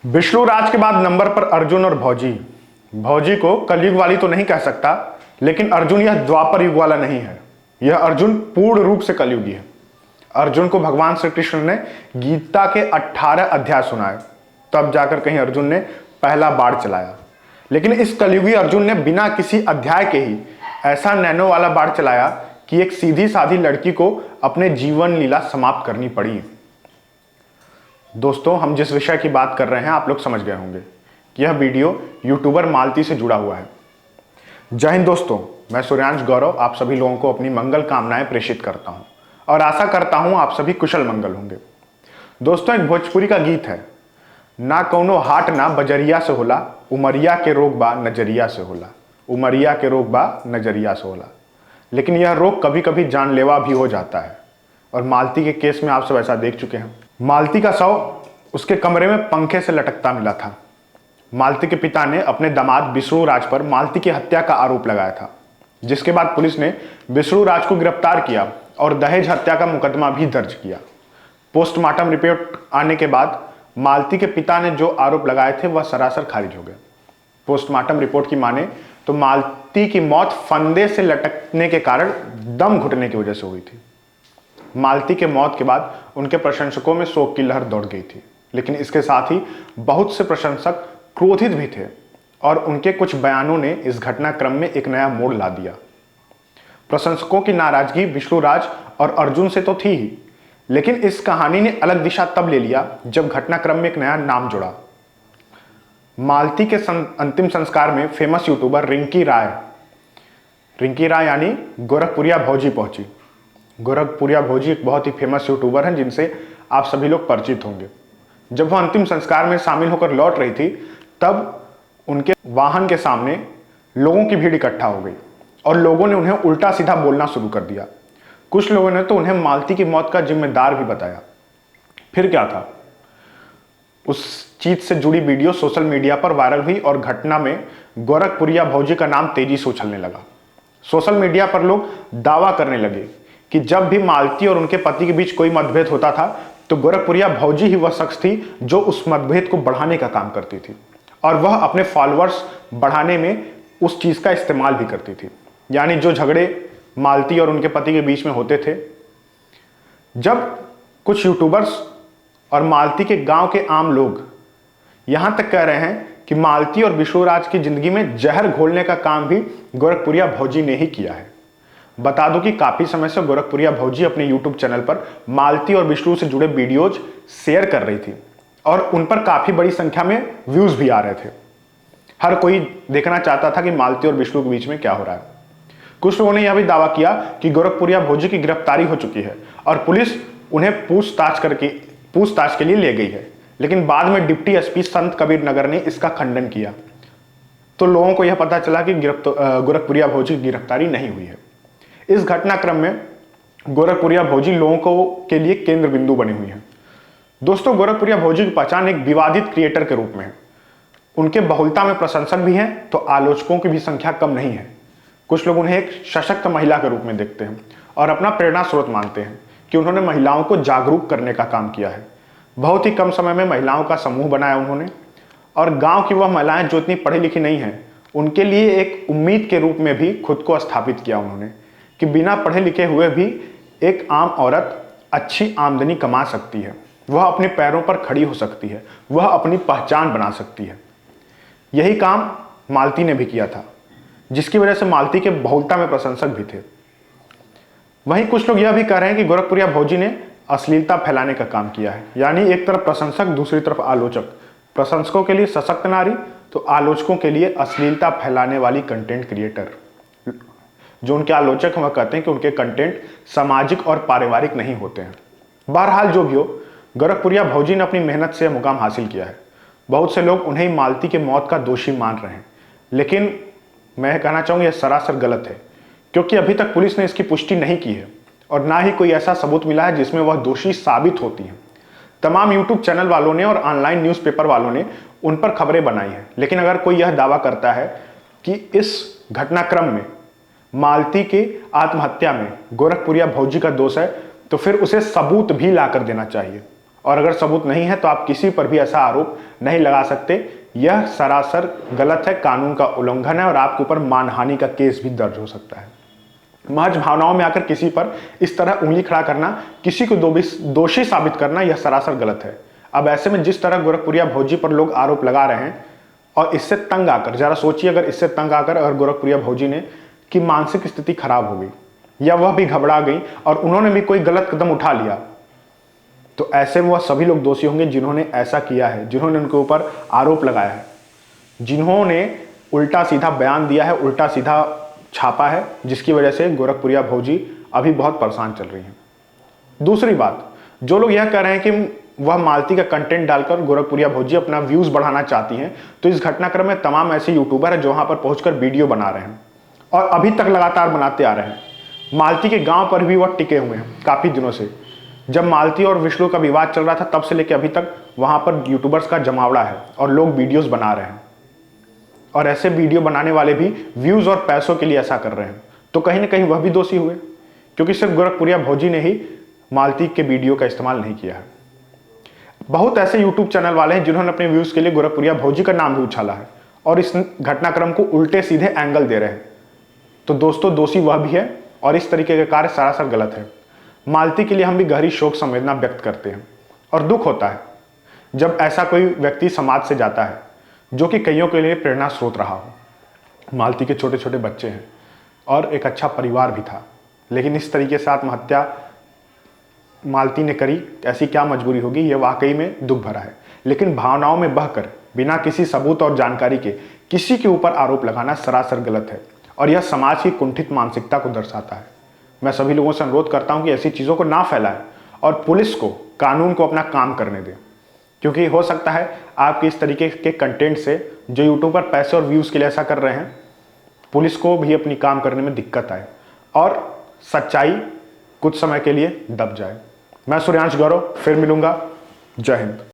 विष्णु राज के बाद नंबर पर अर्जुन और भौजी। भौजी को कलयुग वाली तो नहीं कह सकता, लेकिन अर्जुन यह द्वापर युग वाला नहीं है। यह अर्जुन पूर्ण रूप से कलयुगी है। अर्जुन को भगवान श्री कृष्ण ने गीता के 18 अध्याय सुनाए, तब जाकर कहीं अर्जुन ने पहला बाण चलाया। लेकिन इस कलयुगी अर्जुन ने बिना किसी अध्याय के ही ऐसा नैनो वाला बाण चलाया कि एक सीधी साधी लड़की को अपने जीवन लीला समाप्त करनी पड़ी। दोस्तों, हम जिस विषय की बात कर रहे हैं आप लोग समझ गए होंगे कि यह वीडियो यूट्यूबर मालती से जुड़ा हुआ है। जय हिंद दोस्तों, मैं सूर्यांश गौरव आप सभी लोगों को अपनी मंगल कामनाएं प्रेषित करता हूं और आशा करता हूं आप सभी कुशल मंगल होंगे। दोस्तों, एक भोजपुरी का गीत है, ना कौनो हाट ना बजरिया से होला, उमरिया के रोग बा नजरिया से होला, उमरिया के रोग बा नजरिया से होला। लेकिन यह रोग कभी कभी जानलेवा भी हो जाता है और मालती के केस में आप सब ऐसा देख चुके हैं। मालती का शव उसके कमरे में पंखे से लटकता मिला था। मालती के पिता ने अपने दामाद विष्णु राज पर मालती की हत्या का आरोप लगाया था, जिसके बाद पुलिस ने विष्णु राज को गिरफ्तार किया और दहेज हत्या का मुकदमा भी दर्ज किया। पोस्टमार्टम रिपोर्ट आने के बाद मालती के पिता ने जो आरोप लगाए थे वह सरासर खारिज हो गए। पोस्टमार्टम रिपोर्ट की माने तो मालती की मौत फंदे से लटकने के कारण दम घुटने की वजह से हुई थी। मालती के मौत के बाद उनके प्रशंसकों में शोक की लहर दौड़ गई थी, लेकिन इसके साथ ही बहुत से प्रशंसक क्रोधित भी थे और उनके कुछ बयानों ने इस घटनाक्रम में एक नया मोड़ ला दिया। प्रशंसकों की नाराजगी विष्णु राज और अर्जुन से तो थी ही, लेकिन इस कहानी ने अलग दिशा तब ले लिया जब घटनाक्रम में एक नया नाम जुड़ा। मालती के अंतिम संस्कार में फेमस यूट्यूबर रिंकी राय यानी गोरखपुरिया भौजी पहुंची। गोरखपुरिया भौजी एक बहुत ही फेमस यूट्यूबर हैं जिनसे आप सभी लोग परिचित होंगे। जब वह अंतिम संस्कार में शामिल होकर लौट रही थी, तब उनके वाहन के सामने लोगों की भीड़ इकट्ठा हो गई और लोगों ने उन्हें उल्टा सीधा बोलना शुरू कर दिया। कुछ लोगों ने तो उन्हें मालती की मौत का जिम्मेदार भी बताया। फिर क्या था, उस चीज से जुड़ी वीडियो सोशल मीडिया पर वायरल हुई और घटना में गोरखपुरिया भौजी का नाम तेजी से उछलने लगा। सोशल मीडिया पर लोग दावा करने लगे कि जब भी मालती और उनके पति के बीच कोई मतभेद होता था तो गोरखपुरिया भौजी ही वह शख्स थी जो उस मतभेद को बढ़ाने का काम करती थी और वह अपने फॉलोअर्स बढ़ाने में उस चीज का इस्तेमाल भी करती थी। यानी जो झगड़े मालती और उनके पति के बीच में होते थे, जब कुछ यूट्यूबर्स और मालती के गांव के आम लोग यहां तक कह रहे हैं कि मालती और विष्णु राज की जिंदगी में जहर घोलने का काम भी गोरखपुरिया भौजी ने ही किया है। बता दूं कि काफी समय से गोरखपुरिया भौजी अपने YouTube चैनल पर मालती और विष्णु से जुड़े वीडियोज शेयर कर रही थी और उन पर काफी बड़ी संख्या में व्यूज भी आ रहे थे। हर कोई देखना चाहता था कि मालती और विष्णु के बीच में क्या हो रहा है। कुछ लोगों ने यह भी दावा किया कि गोरखपुरिया भौजी की गिरफ्तारी हो चुकी है और पुलिस उन्हें पूछताछ के लिए ले गई है, लेकिन बाद में डिप्टी एसपी संत कबीर नगर ने इसका खंडन किया, तो लोगों को यह पता चला कि गोरखपुरिया भौजी की गिरफ्तारी नहीं हुई है। इस घटनाक्रम में गोरखपुरिया भौजी लोगों के लिए केंद्र बिंदु बनी हुई है। दोस्तों, गोरखपुरिया भौजी की पहचान एक विवादित क्रिएटर के रूप में है। उनके बहुलता में प्रशंसक भी हैं तो आलोचकों की भी संख्या कम नहीं है। कुछ लोग उन्हें एक सशक्त महिला के रूप में देखते हैं और अपना प्रेरणा स्रोत मानते हैं कि उन्होंने महिलाओं को जागरूक करने का काम किया है। बहुत ही कम समय में महिलाओं का समूह बनाया उन्होंने, और गांव की वह महिलाएं जो इतनी पढ़ी लिखी नहीं हैं उनके लिए एक उम्मीद के रूप में भी खुद को स्थापित किया उन्होंने कि बिना पढ़े लिखे हुए भी एक आम औरत अच्छी आमदनी कमा सकती है, वह अपने पैरों पर खड़ी हो सकती है, वह अपनी पहचान बना सकती है। यही काम मालती ने भी किया था, जिसकी वजह से मालती के बहुलता में प्रशंसक भी थे। वहीं कुछ लोग यह भी कह रहे हैं कि गोरखपुरिया भौजी ने अश्लीलता फैलाने का काम किया है। यानी एक तरफ प्रशंसक, दूसरी तरफ आलोचक। प्रशंसकों के लिए सशक्त नारी तो आलोचकों के लिए अश्लीलता फैलाने वाली कंटेंट क्रिएटर। जो उनके आलोचक वह कहते हैं कि उनके कंटेंट सामाजिक और पारिवारिक नहीं होते हैं। बहरहाल जो भी हो, गोरखपुरिया भौजी ने अपनी मेहनत से यह मुकाम हासिल किया है। बहुत से लोग उन्हें मालती के मौत का दोषी मान रहे हैं, लेकिन मैं कहना चाहूँगा यह सरासर गलत है, क्योंकि अभी तक पुलिस ने इसकी पुष्टि नहीं की है और ना ही कोई ऐसा सबूत मिला है जिसमें वह दोषी साबित होती है। तमाम यूट्यूब चैनल वालों ने और ऑनलाइन न्यूज़पेपर वालों ने उन पर खबरें बनाई हैं, लेकिन अगर कोई यह दावा करता है कि इस घटनाक्रम में मालती के आत्महत्या में गोरखपुरिया भौजी का दोष है, तो फिर उसे सबूत भी ला कर देना चाहिए और अगर सबूत नहीं है तो आप किसी पर भी ऐसा आरोप नहीं लगा सकते। यह सरासर गलत है, कानून का उल्लंघन है और आपके ऊपर मानहानि का केस भी दर्ज हो सकता है। महज भावनाओं में आकर किसी पर इस तरह उंगली खड़ा करना, किसी को दोषी साबित करना, यह सरासर गलत है। अब ऐसे में जिस तरह गोरखपुरिया भौजी पर लोग आरोप लगा रहे हैं और इससे तंग आकर, जरा सोचिए अगर इससे तंग आकर अगर गोरखपुरिया भौजी ने की मानसिक स्थिति खराब हो गई या वह भी घबरा गई और उन्होंने भी कोई गलत कदम उठा लिया, तो ऐसे में वह सभी लोग दोषी होंगे जिन्होंने ऐसा किया है, जिन्होंने उनके ऊपर आरोप लगाया है, जिन्होंने उल्टा सीधा बयान दिया है, उल्टा सीधा छापा है, जिसकी वजह से गोरखपुरिया भौजी अभी बहुत परेशान चल रही हैं। दूसरी बात, जो लोग यह कह रहे हैं कि वह मालती का कंटेंट डालकर गोरखपुरिया भौजी अपना व्यूज बढ़ाना चाहती हैं, तो इस घटनाक्रम में तमाम ऐसे यूट्यूबर हैं जो वहां पर पहुंचकर वीडियो बना रहे हैं और अभी तक लगातार बनाते आ रहे हैं। मालती के गांव पर भी वह टिके हुए हैं काफी दिनों से। जब मालती और विष्णु का विवाद चल रहा था तब से लेकर अभी तक वहां पर यूट्यूबर्स का जमावड़ा है और लोग वीडियोस बना रहे हैं और ऐसे वीडियो बनाने वाले भी व्यूज और पैसों के लिए ऐसा कर रहे हैं। तो कहीं ना कहीं वह भी दोषी हुए, क्योंकि सिर्फ गोरखपुरिया भौजी ने ही मालती के वीडियो का इस्तेमाल नहीं किया है। बहुत ऐसे यूट्यूब चैनल वाले हैं जिन्होंने अपने व्यूज के लिए गोरखपुरिया भौजी का नाम भी उछाला है और इस घटनाक्रम को उल्टे सीधे एंगल दे रहे हैं। तो दोस्तों, दोषी वह भी है और इस तरीके का कार्य सरासर गलत है। मालती के लिए हम भी गहरी शोक संवेदना व्यक्त करते हैं और दुख होता है जब ऐसा कोई व्यक्ति समाज से जाता है जो कि कईयों के लिए प्रेरणा स्रोत रहा हो। मालती के छोटे छोटे बच्चे हैं और एक अच्छा परिवार भी था, लेकिन इस तरीके से आत्महत्या मालती ने करी, ऐसी क्या मजबूरी होगी, यह वाकई में दुख भरा है। लेकिन भावनाओं में बहकर बिना किसी सबूत और जानकारी के किसी के ऊपर आरोप लगाना सरासर गलत है और यह समाज की कुंठित मानसिकता को दर्शाता है। मैं सभी लोगों से अनुरोध करता हूं कि ऐसी चीज़ों को ना फैलाएं और पुलिस को, कानून को अपना काम करने दें, क्योंकि हो सकता है आपके इस तरीके के कंटेंट से जो यूट्यूबर पैसे और व्यूज़ के लिए ऐसा कर रहे हैं, पुलिस को भी अपनी काम करने में दिक्कत आए और सच्चाई कुछ समय के लिए दब जाए। मैं सूर्यांश गौरव फिर मिलूंगा। जय हिंद।